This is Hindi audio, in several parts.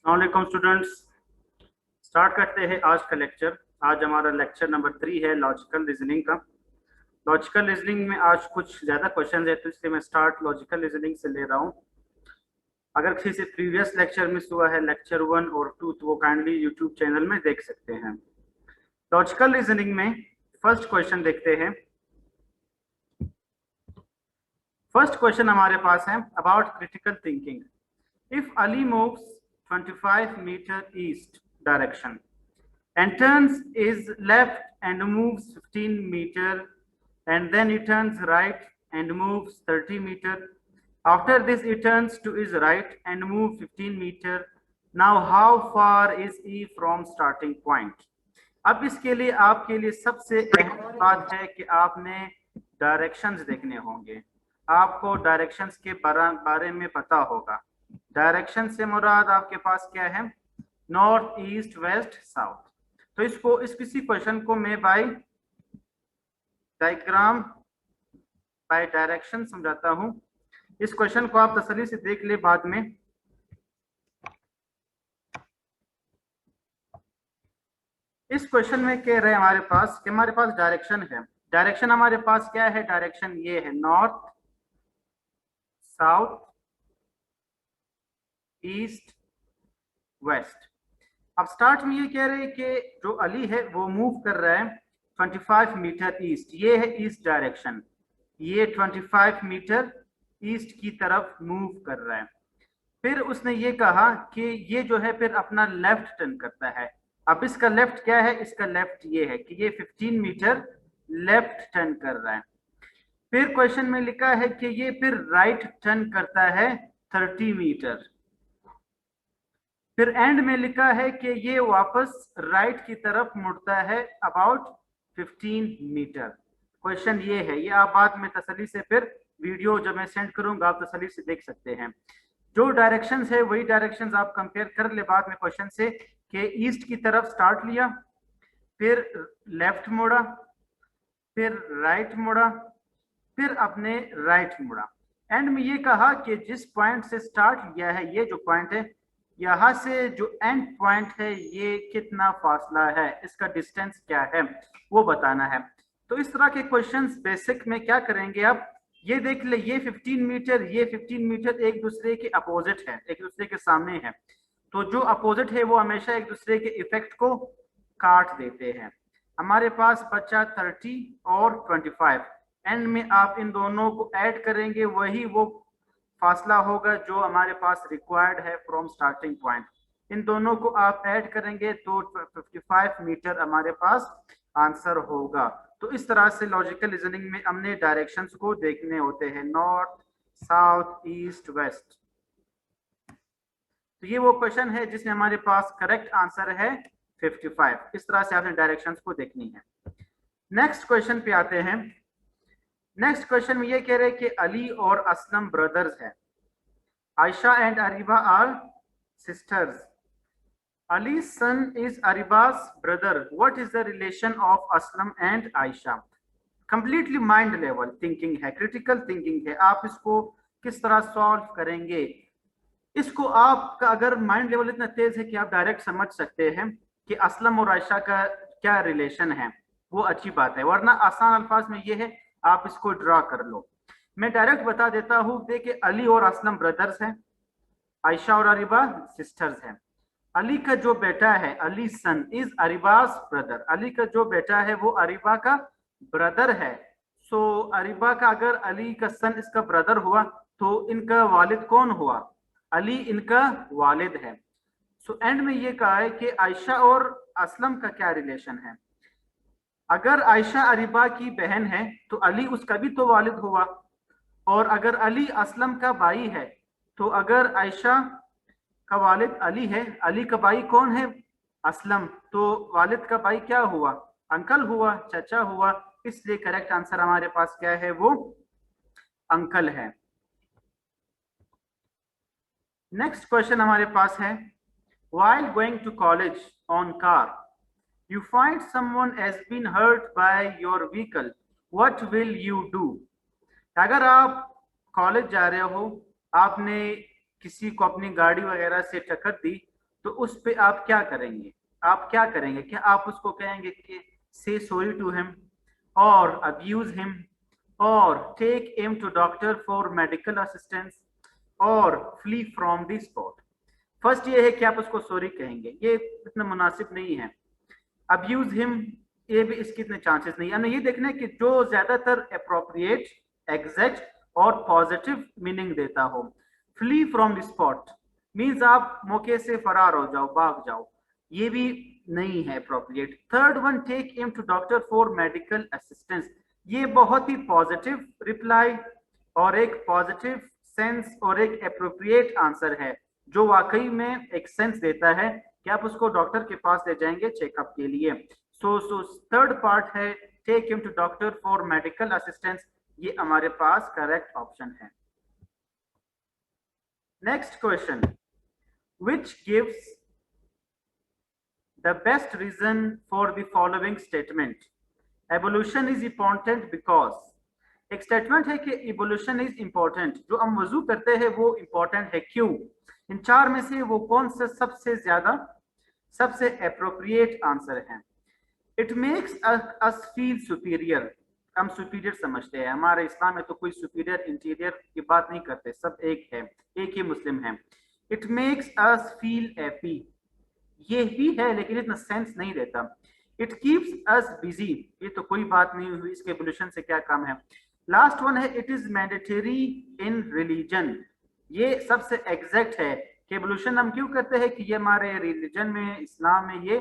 अस्सलाम स्टूडेंट्स, स्टार्ट करते हैं आज का लेक्चर। आज हमारा लेक्चर नंबर 3 है लॉजिकल रीजनिंग का। लॉजिकल रीजनिंग में आज कुछ ज़्यादा क्वेश्चन है, तो इसलिए मैं स्टार्ट लॉजिकल रीजनिंग से ले रहा हूँ। अगर किसी से प्रीवियस लेक्चर मिस हुआ है, लेक्चर 1 और 2, तो वो काइंडली यूट्यूब चैनल में देख सकते हैं। लॉजिकल रीजनिंग में फर्स्ट क्वेश्चन देखते हैं। फर्स्ट क्वेश्चन हमारे पास है about critical thinking. If Ali moves 25 metre east direction and turns his left and moves 15 meter, and then he turns right and moves 30 meter. After this he turns to his right and moves 15 meter. Now how far is he from starting point? अब इसके लिए आपके लिए सबसे अहम बात है कि आपने डायरेक्शंस देखने होंगे। आपको डायरेक्शंस के बारे में पता होगा। डायरेक्शन से मुराद आपके पास क्या है? North, east, west, south. तो इस किसी क्वेश्चन को मैं बाय डायग्राम, बाय डायरेक्शन समझाता हूं। इस क्वेश्चन को आप तसल्ली से देख ले बाद में। इस क्वेश्चन में कह रहे हैं हमारे पास कि हमारे पास डायरेक्शन है। डायरेक्शन हमारे पास क्या है? डायरेक्शन ये है नॉर्थ, साउथ, ईस्ट, वेस्ट। अब स्टार्ट में ये कह रहे हैं कि जो अली है वो मूव कर रहा है 25 मीटर ईस्ट। ये है ईस्ट डायरेक्शन। ये 25 मीटर ईस्ट की तरफ मूव कर रहा है। फिर उसने ये कहा कि ये जो है फिर अपना लेफ्ट टर्न करता है। अब इसका लेफ्ट क्या है? इसका लेफ्ट ये है कि ये 15 मीटर लेफ्ट टर्न कर रहा है। फिर क्वेश्चन में लिखा है कि ये फिर राइट टर्न करता है 30 मीटर। फिर एंड में लिखा है कि ये वापस राइट की तरफ मुड़ता है अबाउट 15 मीटर। क्वेश्चन ये है, ये आप बाद में तसल्ली से फिर वीडियो जब मैं सेंड करूंगा आप तसल्ली से देख सकते हैं। जो डायरेक्शंस है वही डायरेक्शंस आप कंपेयर कर ले बाद में क्वेश्चन से कि ईस्ट की तरफ स्टार्ट लिया, फिर लेफ्ट मुड़ा, फिर राइट मुड़ा, फिर अपने राइट मुड़ा। एंड में ये कहा कि जिस पॉइंट से स्टार्ट किया है, ये जो पॉइंट है, यहाँ से जो एंड पॉइंट है ये कितना फासला है, इसका डिस्टेंस क्या है वो बताना है। तो इस तरह के क्वेश्चंस बेसिक में क्या करेंगे आप, ये देख ले, ये 15 मीटर, ये 15 मीटर एक दूसरे के अपोजिट है, एक दूसरे के सामने है। तो जो अपोजिट है वो हमेशा एक दूसरे के इफेक्ट को काट देते हैं। हमारे पास बचा 30 और 25। एंड में आप इन दोनों को ऐड करेंगे, वही वो फासला होगा जो हमारे पास रिक्वायर्ड है फ्रॉम स्टार्टिंग पॉइंट। इन दोनों को आप ऐड करेंगे तो 55 मीटर हमारे पास आंसर होगा। तो इस तरह से लॉजिकल रीजनिंग में हमने डायरेक्शंस को देखने होते हैं, नॉर्थ, साउथ, ईस्ट, वेस्ट। तो ये वो क्वेश्चन है जिसमें हमारे पास करेक्ट आंसर है 55। इस तरह से आपने डायरेक्शंस को देखनी है। नेक्स्ट क्वेश्चन पे आते हैं। नेक्स्ट क्वेश्चन में ये कह रहे हैं कि अली और असलम ब्रदर्स हैं। Aisha and Ariba are sisters. Ali's son is Ariba's brother. What is the relation of Aslam and Aisha? Completely mind level thinking है, क्रिटिकल थिंकिंग है। आप इसको किस तरह सॉल्व करेंगे, इसको आपका अगर माइंड लेवल इतना तेज है कि आप डायरेक्ट समझ सकते हैं कि असलम और आयशा का क्या रिलेशन है, वो अच्छी बात है। वरना आसान अल्फाज में ये है, आप इसको ड्रा कर लो। मैं डायरेक्ट बता देता हूं, देखिए अली और असलम ब्रदर्स हैं, आयशा और अरीबा सिस्टर्स हैं। अली का जो बेटा है, अली सन इज अरीबास ब्रदर। अली का जो बेटा है वो अरीबा का ब्रदर है। सो अरीबा का अगर अली का सन इसका ब्रदर हुआ तो इनका वालिद कौन हुआ? अली इनका वालिद है। सो एंड में ये कहा है कि आयशा और असलम का क्या रिलेशन है। अगर आयशा अरीबा की बहन है तो अली उसका भी तो वालिद हुआ, और अगर अली असलम का भाई है तो अगर आयशा का वालिद अली है, अली का भाई कौन है? असलम। तो वालिद का भाई क्या हुआ? अंकल हुआ, चाचा हुआ। इसलिए करेक्ट आंसर हमारे पास क्या है? वो अंकल है। नेक्स्ट क्वेश्चन हमारे पास है, while going to college on car you find someone has been hurt by your vehicle, what will you do? अगर आप कॉलेज जा रहे हो, आपने किसी को अपनी गाड़ी वगैरह से टक्कर दी तो उस पे आप क्या करेंगे? आप क्या करेंगे? क्या आप उसको कहेंगे कि से सॉरी टू हिम और अब्यूज हिम और take him to doctor for medical assistance और flee from the spot? First ये है कि आप उसको सॉरी कहेंगे, ये इतना मुनासिब नहीं है। अब्यूज हिम, ये भी इसके इतने चांसेस नहीं है। हमें ये देखना है कि जो ज्यादातर अप्रोप्रिएट, एग्जैक्ट और पॉजिटिव मीनिंग देता हो। Flee from the spot means आप मौके से फरार हो जाओ, भाग जाओ, ये भी नहीं है appropriate. Third one, take him to doctor for medical assistance, ये बहुत ही पॉजिटिव रिप्लाई और एक पॉजिटिव सेंस और एक अप्रोप्रिएट आंसर है, जो वाकई में एक सेंस देता है कि आप उसको डॉक्टर के पास ले जाएंगे चेकअप के लिए। सो थर्ड पार्ट है take him to doctor for medical assistance, ये हमारे पास करेक्ट ऑप्शन है। Next question, which gives the best reason for the following statement? Evolution is important because, एक स्टेटमेंट है कि इवोल्यूशन इज इंपॉर्टेंट, जो हम वजू करते हैं वो इंपॉर्टेंट है, क्यों? इन चार में से वो कौन सा सबसे ज्यादा, सबसे अप्रोप्रिएट आंसर है? It makes us feel superior, हम सुपीरियर समझते हैं। हमारे इस्लाम में तो कोई सुपीरियर इंटीरियर की बात नहीं करते, सब एक है, एक ही मुस्लिम है। It makes us feel happy, ये भी है लेकिन इतना सेंस नहीं देता। इट कीप्स अस बिजी, ये तो कोई बात नहीं हुई, इसके एवोल्यूशन से क्या काम है? लास्ट वन है it is mandatory in religion, ये सबसे एग्जैक्ट है कि एवोल्यूशन हम क्यों करते हैं कि ये हमारे रिलीजन में, इस्लाम में ये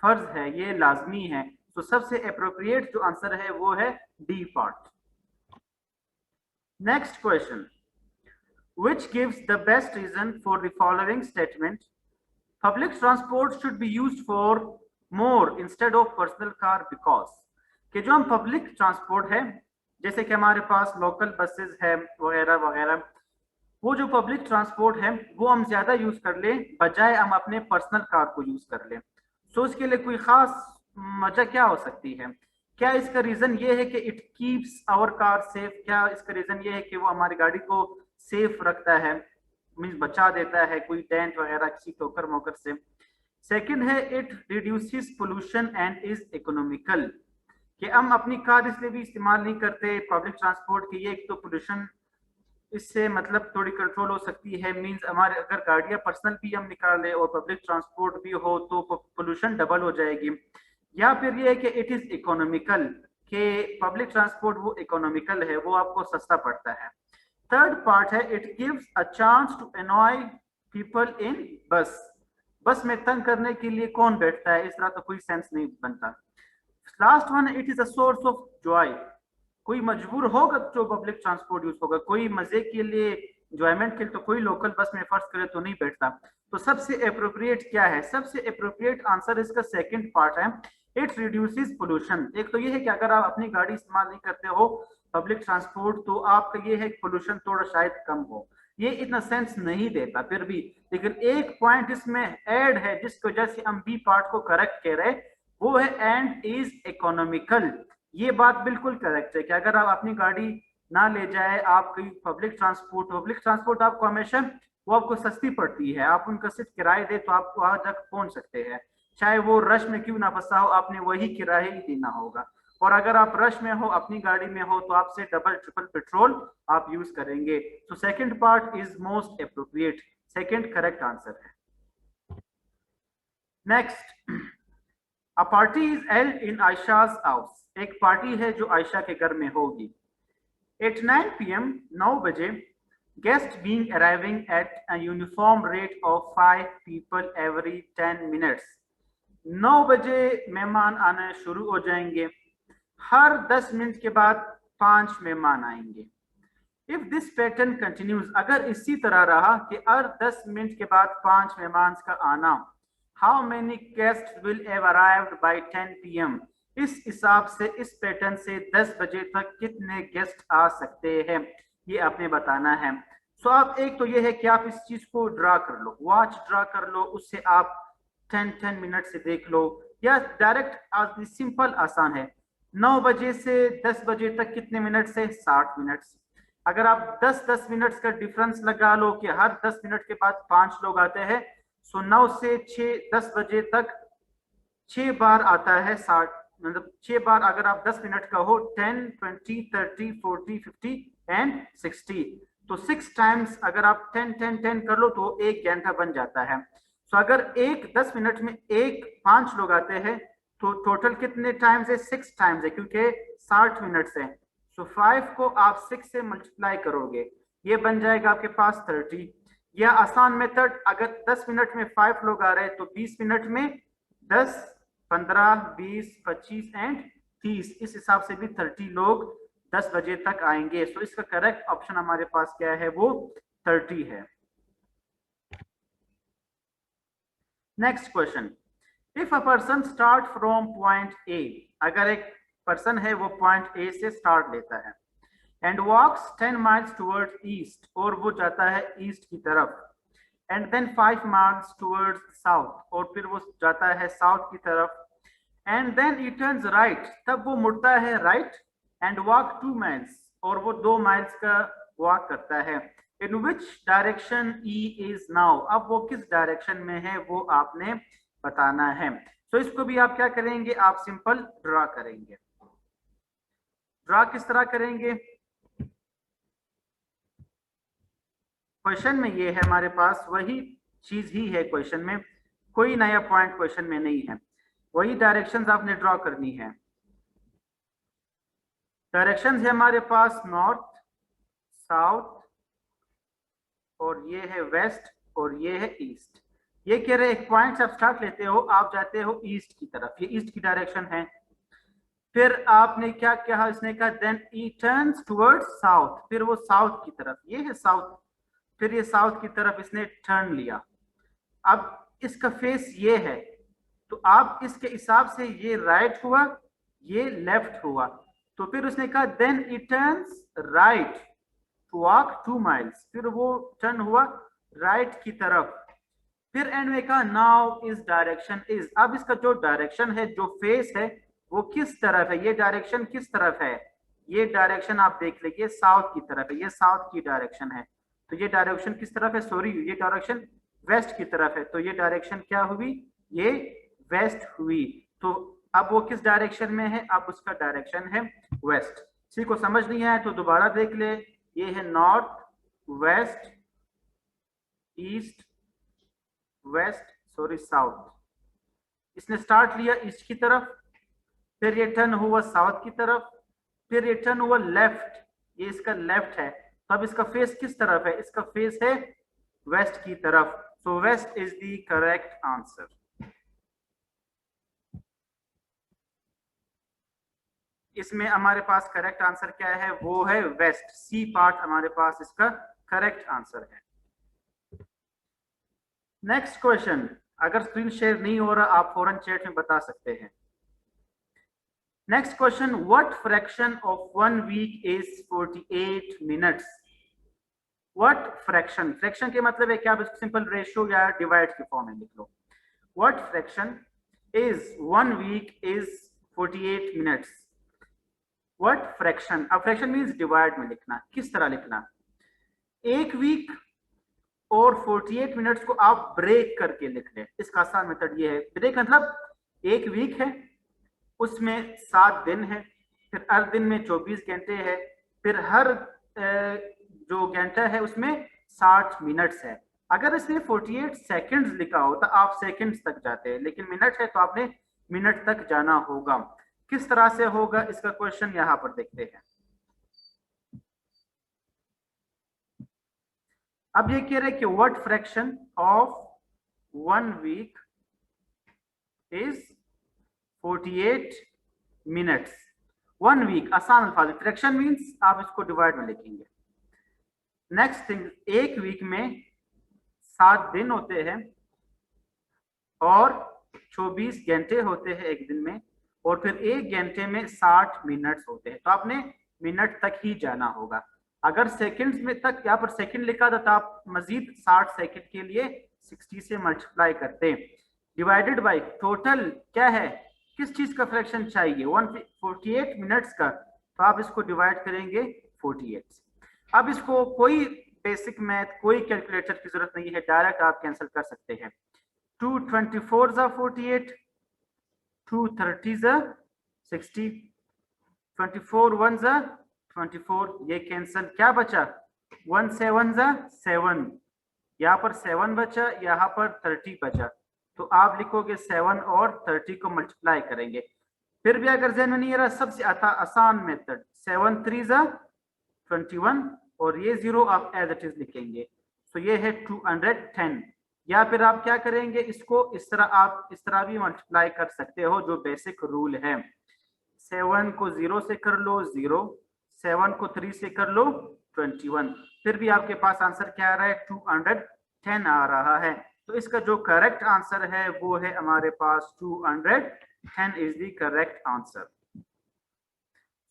फर्ज है, ये लाजमी है। तो सबसे अप्रोप्रिएट जो आंसर है वो है D part. Next question, which gives the best reason for the following statement? Public transport should be used for more instead of personal car because, कि जो हम पब्लिक ट्रांसपोर्ट है, जैसे कि हमारे पास लोकल बसेस है वगैरह वगैरह, वो जो पब्लिक ट्रांसपोर्ट है वो हम ज्यादा यूज कर ले बजाय हम अपने पर्सनल कार को यूज कर ले। सो इसके लिए कोई खास वजह क्या हो सकती है? क्या इसका रीजन ये है कि it keeps our car safe? क्या इसका रीजन ये है कि वो हमारी गाड़ी को सेफ रखता है, मीन्स बचा देता है कोई डेंट वगैरह किसी ठोकर मोकर से? सेकंड है it reduces pollution and is economical, कि हम अपनी कार इसलिए भी इस्तेमाल नहीं करते पब्लिक ट्रांसपोर्ट की, ये एक तो पोल्यूशन इससे मतलब थोड़ी कंट्रोल हो सकती है, मींस हमारे अगर गाड़ियां पर्सनल भी हम निकालें और पब्लिक ट्रांसपोर्ट भी हो तो पोल्यूशन डबल हो जाएगी। या फिर ये है कि इट इज इकोनॉमिकल, कि पब्लिक ट्रांसपोर्ट वो इकोनॉमिकल है, वो आपको सस्ता पड़ता है। थर्ड पार्ट है it gives a chance to annoy people in bus, bus में तंग करने के लिए कौन बैठता है, इस तरह तो कोई सेंस नहीं बनता। Last one, it is a source of Joy, कोई मजबूर होगा जो पब्लिक ट्रांसपोर्ट यूज होगा, कोई मजे के लिए एंजॉयमेंट के लिए तो कोई लोकल बस में फर्ज करे तो नहीं बैठता। तो सबसे अप्रोप्रिएट क्या है? सबसे अप्रोप्रिएट आंसर इसका सेकंड पार्ट है, इट रिड्यूसेस पोल्यूशन। एक तो ये है कि अगर आप अपनी गाड़ी इस्तेमाल नहीं करते हो पब्लिक ट्रांसपोर्ट, तो आपका ये है पोल्यूशन थोड़ा शायद कम हो, ये इतना सेंस नहीं देता फिर भी। लेकिन एक पॉइंट इसमें ऐड है जिसकी वजह से हम बी पार्ट को करेक्ट कह रहे, वो है एंड इज इकोनॉमिकल। ये बात बिल्कुल करेक्ट है कि अगर आप अपनी गाड़ी ना ले जाए, आप कहीं पब्लिक ट्रांसपोर्ट आपको हमेशा वो आपको सस्ती पड़ती है, आप उनका सिर्फ किराए दे तो आप वहां तक पहुंच सकते हैं, चाहे वो रश में क्यों ना फंसा हो, आपने वही किराया ही देना होगा। और अगर आप रश में हो, अपनी गाड़ी में हो, तो आपसे डबल ट्रिपल पेट्रोल आप यूज करेंगे। तो second part is most appropriate, second correct answer है। Next, a party is held in Ayesha's house, एक पार्टी है जो आयशा के घर में होगी। एट 9 PM 9 बजे, guest being arriving at a uniform rate of 5 people every 10 minutes, 9 बजे मेहमान आना शुरू हो जाएंगे, हर 10 मिनट के बाद 5 मेहमान आएंगे। इफ दिस पैटर्न कंटिन्यूज, अगर इसी तरह रहा कि हर 10 मिनट के बाद 5 मेहमान का आना, how many guest will have arrived by 10 PM, इस हिसाब से इस पैटर्न से 10 बजे तक कितने गेस्ट आ सकते हैं, ये आपने बताना है। सो आप एक तो ये है कि आप इस चीज को ड्रा कर लो, वॉच ड्रा कर लो, उससे आप 10 मिनट से देख लो, या डायरेक्ट सिंपल आसान है, 9 बजे से 10 बजे तक कितने मिनट से 60 मिनट। अगर आप 10 मिनट का डिफरेंस लगा लो कि हर 10 मिनट के बाद 5 लोग आते हैं, सो 9 से 6 10 बजे तक 6 बार आता है 60, मतलब 6 बार अगर आप 10 मिनट का हो 10 20 30 40 50 एंड 60, तो 6 टाइम्स अगर आप 10 10 10 कर लो तो 1 घंटा बन जाता है। तो अगर एक 10 मिनट में 5 लोग आते हैं तो टोटल कितने टाइम्स है? 6 टाइम्स है, क्योंकि 60 मिनट्स है। सो 5 को आप 6 से मल्टीप्लाई करोगे, ये बन जाएगा आपके पास 30। या आसान मेथड, अगर 10 मिनट में 5 लोग आ रहे हैं तो 20 मिनट में 10 15 20 25 एंड 30, इस हिसाब से भी 30 लोग 10 बजे तक आएंगे। सो इसका करेक्ट ऑप्शन हमारे पास क्या है? वो 30 है। Next question, if a person start from point A, अगर एक पर्सन है वो पॉइंट ए से स्टार्ट लेता है and walks 10 miles towards east, और वो जाता है ईस्ट की तरफ, and then 5 miles towards south, और फिर वो जाता है साउथ की तरफ, and then he turns right, तब वो मुड़ता है राइट, एंड वॉक 2 माइल्स, और वो 2 माइल्स का वॉक करता है। In which direction E is now, अब वो किस डायरेक्शन में है वो आपने बताना है। तो इसको भी आप क्या करेंगे? आप सिंपल ड्रा करेंगे। ड्रा किस तरह करेंगे? क्वेश्चन में ये है हमारे पास, वही चीज ही है क्वेश्चन में, कोई नया पॉइंट क्वेश्चन में नहीं है, वही डायरेक्शंस आपने ड्रॉ करनी है। डायरेक्शंस है हमारे पास नॉर्थ, साउथ, और ये है वेस्ट, और ये है ईस्ट। ये कह रहे एक पॉइंट से आप स्टार्ट लेते हो, आप जाते हो ईस्ट की तरफ, ये ईस्ट की डायरेक्शन है। फिर आपने क्या कहा? इसने कहा then he turns towards south, फिर वो साउथ की तरफ, ये है साउथ, फिर ये साउथ की तरफ इसने टर्न लिया। अब इसका फेस ये है, तो आप इसके हिसाब से ये राइट हुआ, ये लेफ्ट हुआ, तो फिर उसने कहा then it turns right to walk 2 miles, फिर वो टर्न हुआ राइट की तरफ। फिर एंड में कहा नाउ इस डायरेक्शन इज, अब इसका जो डायरेक्शन है, जो फेस है, वो किस तरफ है? ये डायरेक्शन किस तरफ है? ये डायरेक्शन आप देख लीजिए साउथ की तरफ है, ये साउथ की डायरेक्शन है। तो ये डायरेक्शन किस तरफ है? सॉरी, ये डायरेक्शन वेस्ट की तरफ है, तो ये डायरेक्शन क्या हुई? ये वेस्ट हुई। तो अब वो किस डायरेक्शन में है? अब उसका डायरेक्शन है वेस्ट। किसी को समझ नहीं आया तो दोबारा देख ले, ये है north, west, east, west, sorry south. इसने स्टार्ट लिया ईस्ट की तरफ, फिर ये टर्न हुआ साउथ की तरफ, फिर ये टर्न हुआ लेफ्ट, ये इसका लेफ्ट है। तो अब इसका फेस किस तरफ है? इसका फेस है वेस्ट की तरफ। So west is the correct answer. इसमें हमारे पास करेक्ट आंसर क्या है? वो है वेस्ट, सी पार्ट हमारे पास इसका करेक्ट आंसर है। नेक्स्ट क्वेश्चन, अगर स्क्रीन शेयर नहीं हो रहा आप फौरन चैट में बता सकते हैं। Next question, what fraction of 1 week is 48 minutes? What fraction, fraction के मतलब है क्या? आप इसको सिंपल रेशियो या डिवाइड के फॉर्म में लिख लो। What fraction is 1 week is 48 minutes? What fraction, अब फ्रैक्शन मींस डिवाइड में लिखना। किस तरह लिखना? 1 वीक और 48 मिनट्स को आप ब्रेक करके लिख लें। इसका आसान मेथड ये है, ब्रेक मतलब 1 वीक है, उसमें 7 दिन है, फिर हर दिन में 24 घंटे है, फिर हर जो घंटा है उसमें 60 मिनट्स है। अगर इसमें 48 सेकंड्स लिखा हो तो आप सेकंड्स तक जाते हैं, लेकिन मिनट है तो आपने मिनट तक जाना होगा। किस तरह से होगा इसका क्वेश्चन यहां पर देखते हैं। अब ये कह रहे हैं कि what fraction of 1 week is 48 minutes. 1 week आसान अल्फाज, फ्रैक्शन मींस आप इसको डिवाइड में लिखेंगे। नेक्स्ट थिंग, 1 वीक में 7 दिन होते हैं और 24 घंटे होते हैं एक दिन में, और फिर 1 घंटे में 60 मिनट्स होते हैं। तो आपने मिनट तक ही जाना होगा। अगर सेकंड्स में तक यहाँ पर सेकंड लिखा था तो आप मजीद 60 सेकंड के लिए 60 से मल्टीप्लाई करते हैं, डिवाइडेड बाय टोटल क्या है, किस चीज का फ्रैक्शन चाहिए? 148 मिनट्स का, तो आप इसको डिवाइड करेंगे 48। अब इसको कोई बेसिक मैथ, कोई कैलकुलेटर की जरूरत नहीं है, डायरेक्ट आप कैंसिल कर सकते हैं। 2 24s are 48, 2 30s are 60, 24 1s are 24, ये कैंसल, क्या बचा 1 7s are 7, यहाँ पर 7 बचा, यहाँ पर 30 बचा, तो आप लिखोगे 7 और 30 को मल्टीप्लाई करेंगे। फिर भी अगर ज़हन में नहीं आ रहा, सबसे आसान मेथड 7 3s are 21 और ये 0 आप एज इट इज लिखेंगे, तो ये है 210। या फिर आप क्या करेंगे, इसको इस तरह आप इस तरह भी मल्टीप्लाई कर सकते हो, जो बेसिक रूल है, 7 को 0 से कर लो 0, 7 को 3 से कर लो 21, फिर भी आपके पास आंसर क्या आ रहा है 210 आ रहा है। तो इसका जो करेक्ट आंसर है वो है हमारे पास 210 इज द करेक्ट आंसर।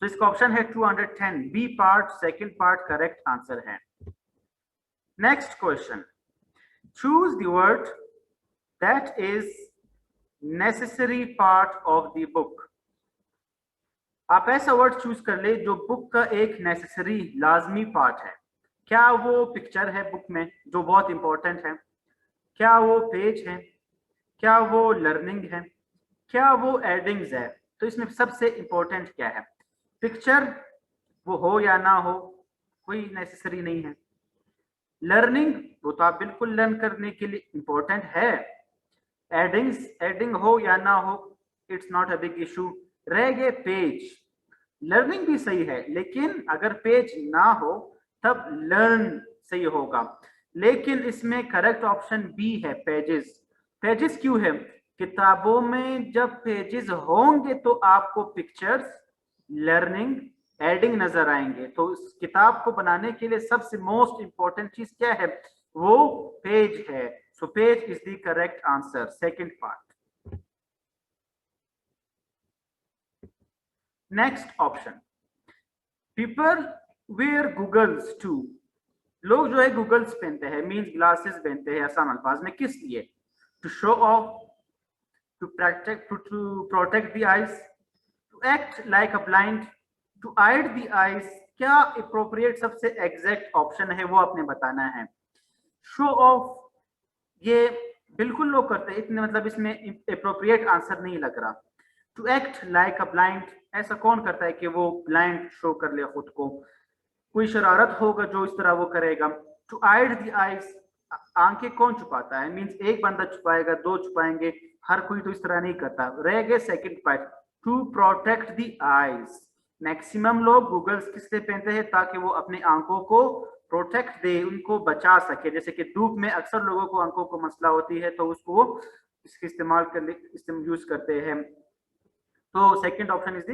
तो इसका ऑप्शन है 210, B part second part correct answer है। Next question, choose the word that is necessary part of the book. आप ऐसा वर्ड चूज कर ले जो बुक का एक नेसेसरी लाजमी पार्ट है। क्या वो पिक्चर है बुक में जो बहुत इंपॉर्टेंट है, क्या वो पेज है, क्या वो लर्निंग है, क्या वो एडिंग्स है। तो इसमें सबसे इंपॉर्टेंट क्या है, पिक्चर वो हो या ना हो कोई नेसेसरी नहीं है, लर्निंग वो तो आप बिल्कुल लर्न करने के लिए इंपॉर्टेंट है, एडिंग हो या ना हो it's not a big issue. रह गए पेज, लर्निंग भी सही है लेकिन अगर पेज ना हो तब लर्न सही होगा, लेकिन इसमें करेक्ट ऑप्शन बी है पेजेस। पेजेस क्यों है, किताबों में जब पेजेस होंगे तो आपको पिक्चर्स, लर्निंग, एडिंग नजर आएंगे। तो इस किताब को बनाने के लिए सबसे मोस्ट इंपॉर्टेंट चीज क्या है, वो पेज है। So page is the correct answer, second part. Next option, people wear goggles to. लोग जो है गूगल्स पहनते हैं, मींस ग्लासेस पहनते हैं आसान अल्फाज में, किस लिए, to show off, to protect the eyes, to act like a blind, to hide the eyes. क्या अप्रोप्रिएट सबसे एग्जैक्ट ऑप्शन है वो आपने बताना है। शो ऑफ ये बिल्कुल लोग करते हैं, इतने मतलब इसमें अप्रोप्रिएट आंसर नहीं लग रहा। To act like a blind, ऐसा कौन करता है कि वो ब्लाइंड शो कर ले खुद को, कोई शरारत होगा जो इस तरह वो करेगा। टू हाइड द आईज, आंखें कौन छुपाता है, मींस एक बंदा छुपाएगा, दो छुपाएंगे, हर कोई तो इस तरह नहीं करता। रह गए second part, to protect the eyes. Maximum लोग गूगल्स किस लिए पहनते हैं, ताकि वो अपनी आंखों को प्रोटेक्ट दे, उनको बचा सके। जैसे कि धूप में अक्सर लोगों को आंखों को मसला होती है तो उसको इसके इस्तेमाल यूज करते हैं। तो सेकंड ऑप्शन इज द